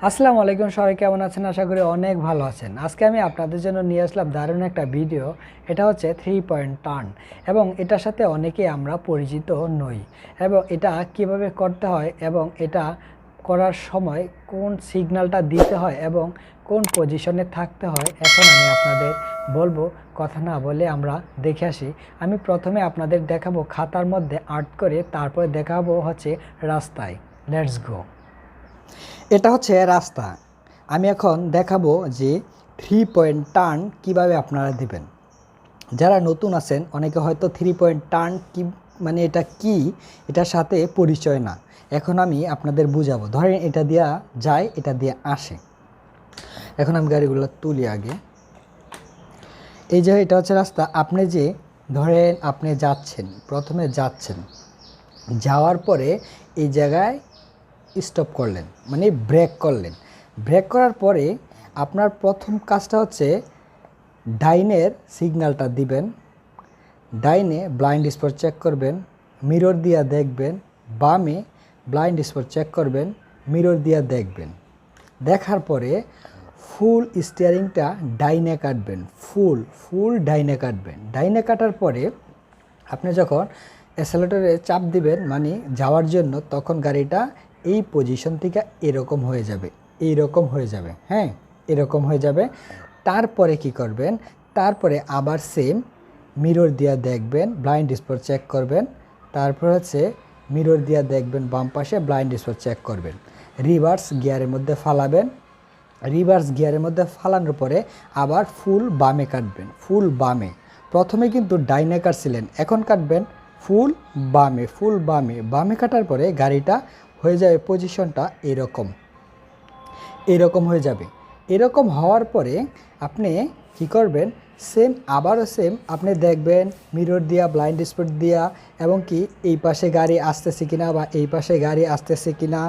আসসালামু আলাইকুম, সবাই কেমন আছেন? আশা করি অনেক ভালো আছেন। আজকে আমি আপনাদের জন্য নিয়ে আসলাম দারুণ একটা ভিডিও। এটা হচ্ছে 3 পয়েন্ট টার্ন এবং এটার সাথে অনেকেই আমরা পরিচিত নই, এবং এটা কিভাবে করতে হয় এবং এটা করার সময় কোন সিগন্যালটা দিতে হয় এবং কোন পজিশনে থাকতে হয় এখন আমি আপনাদের বলবো। কথা না বলে আমরা দেখে আসি। আমি প্রথমে আপনাদের দেখাবো খাতার মধ্যে আর্ট করে, তারপরে দেখাবো হচ্ছে রাস্তায়। Let's go. এটা হচ্ছে রাস্তা। আমি এখন দেখাবো যে 3 পয়েন্ট টার্ন কিভাবে আপনারা দিবেন। যারা নতুন আছেন অনেকে হয়তো 3 পয়েন্ট টার্ন কি মানে এটা কি, এটার সাথে পরিচয় না। এখন আমি আপনাদের বুঝাবো। ধরেন এটা দিয়া যায়, এটা দিয়ে আসে। এখন আমি গাড়িগুলো তুলি আগে। এই যে এটা হচ্ছে রাস্তা। আপনি যে ধরেন আপনি যাচ্ছেন, প্রথমে যাচ্ছেন, যাওয়ার পরে এই জায়গায় স্টপ করলেন, মানে ব্রেক করলেন। ব্রেক করার পরে আপনার প্রথম কাজটা হচ্ছে ডাইনের সিগন্যালটা দিবেন। ডাইনে ব্লাইন্ড স্পট চেক করবেন, মিরর দিয়া দেখবেন। বামে ব্লাইন্ড স্পট চেক করবেন, মিরর দিয়া দেখবেন। দেখার পরে ফুল স্টিয়ারিংটা ডাইনে কাটবেন, ফুল ডাইনে কাটবেন। ডাইনে কাটার পরে আপনি যখন অ্যাক্সেলেটরে চাপ দিবেন মানে যাওয়ার জন্য, তখন গাড়িটা এই পজিশন থেকে এরকম হয়ে যাবে, এইরকম হয়ে যাবে। হ্যাঁ, এরকম হয়ে যাবে। তারপরে কি করবেন? তারপরে আবার সেম মিরর দিয়া দেখবেন, ব্লাইন্ড স্পট চেক করবেন। তারপর হচ্ছে মিরর দিয়া দেখবেন, বাম পাশে ব্লাইন্ড স্পট চেক করবেন। রিভার্স গিয়ারের মধ্যে ফালাবেন। রিভার্স গিয়ারের মধ্যে ফালানোর পরে আবার ফুল বামে কাটবেন, ফুল বামে। প্রথমে কিন্তু ডাইনে কাটছিলেন, এখন কাটবেন ফুল বামে, ফুল বামে। বামে কাটার পরে গাড়িটা হয়ে যাবে পজিশনটা এরকম, এরকম হয়ে যাবে। এরকম হওয়ার পরে আপনি কি করবেন? সেম আবারও সেম আপনি দেখবেন মিরর দিয়া, ব্লাইন্ড স্পট দিয়া, এবং কি এই পাশে গাড়ি আসতেছে কিনা বা এই পাশে গাড়ি আসতেছে কিনা,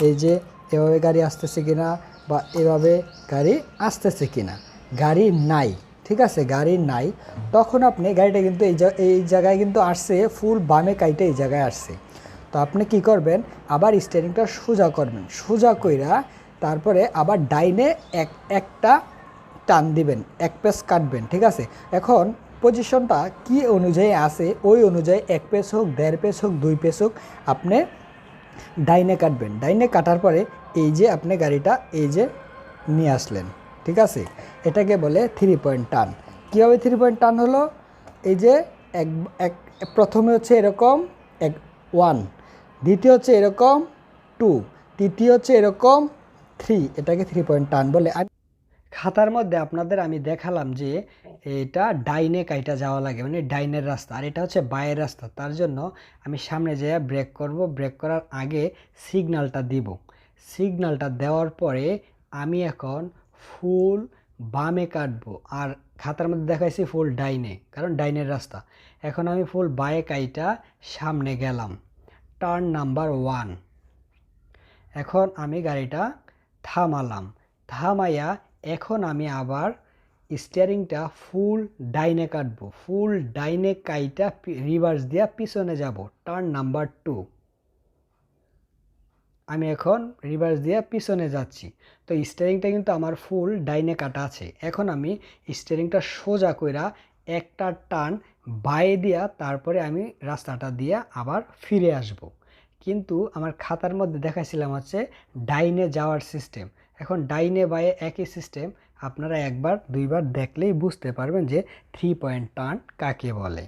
এই যে এভাবে গাড়ি আসতেছে কিনা বা এভাবে গাড়ি আসতেছে কিনা। গাড়ি নাই, ঠিক আছে, গাড়ি নাই। তখন আপনি গাড়িটা কিন্তু এই জায়গায় কিন্তু আসছে, ফুল বামে কাইটে এই জায়গায় আসছে। তো আপনি কি করবেন? আবার স্টিয়ারিংটা সোজা করবেন, সোজা কইরা তারপরে আবার ডাইনে একটা টান দিবেন, এক পেস কাটবেন, ঠিক আছে। এখন পজিশনটা কি অনুযায়ী আছে ওই অনুযায়ী 1 পেস হোক, 1.5 পেস হোক, 2 পেস হোক, আপনি ডাইনে কাটবেন। ডাইনে কাটার পরে এই যে আপনি গাড়িটা এই যে নিয়ে আসলেন, ঠিক আছে। এটাকে বলে 3 পয়েন্ট টার্ন। কীভাবে 3 পয়েন্ট টার্ন হলো? এই যে এক এক প্রথমে হচ্ছে এরকম 1, দ্বিতীয় হচ্ছে এরকম 2, তৃতীয় হচ্ছে এরকম 3। এটাকে 3 পয়েন্ট টার্ন বলে। খাতার মধ্যে আপনাদের আমি দেখালাম যে এটা ডাইনে কাইটা যাওয়া লাগে, মানে ডাইনের রাস্তা, আর এটা হচ্ছে বায়ের রাস্তা। তার জন্য আমি সামনে যেয়ে ব্রেক করব। ব্রেক করার আগে সিগন্যালটা দিব। সিগন্যালটা দেওয়ার পরে আমি এখন ফুল বামে কাটবো, আর খাতার মধ্যে দেখাইছি ফুল ডাইনে, কারণ ডাইনের রাস্তা। এখন আমি ফুল বায়ে কাইটা সামনে গেলাম, টার্ন নাম্বার 1। এখন আমি গাড়িটা থামালাম, থামাইয়া এখন আমি আবার স্টিয়ারিংটা ফুল ডাইনে কাটবো, ফুল ডাইনে কাইটা রিভার্স দিয়া পিছনে যাব, টার্ন নাম্বার 2। আমি এখন রিভার্স দিয়ে পিছনে যাচ্ছি। তো স্টিয়ারিংটা কিন্তু আমার ফুল ডাইনে কাটা আছে। এখন আমি স্টিয়ারিংটা সোজা কইরা একটা টার্ন বায়ে দিয়া তারপরে আমি রাস্তাটা দিয়া আবার ফিরে আসব। কিন্তু আমার খাতার মধ্যে দেখাইছিলাম হচ্ছে ডাইনে যাওয়ার সিস্টেম। এখন ডাইনে বায়ে একই সিস্টেম, আপনারা একবার দুইবার দেখলেই বুঝতে পারবেন যে 3 পয়েন্ট টার্ন কাকে বলে।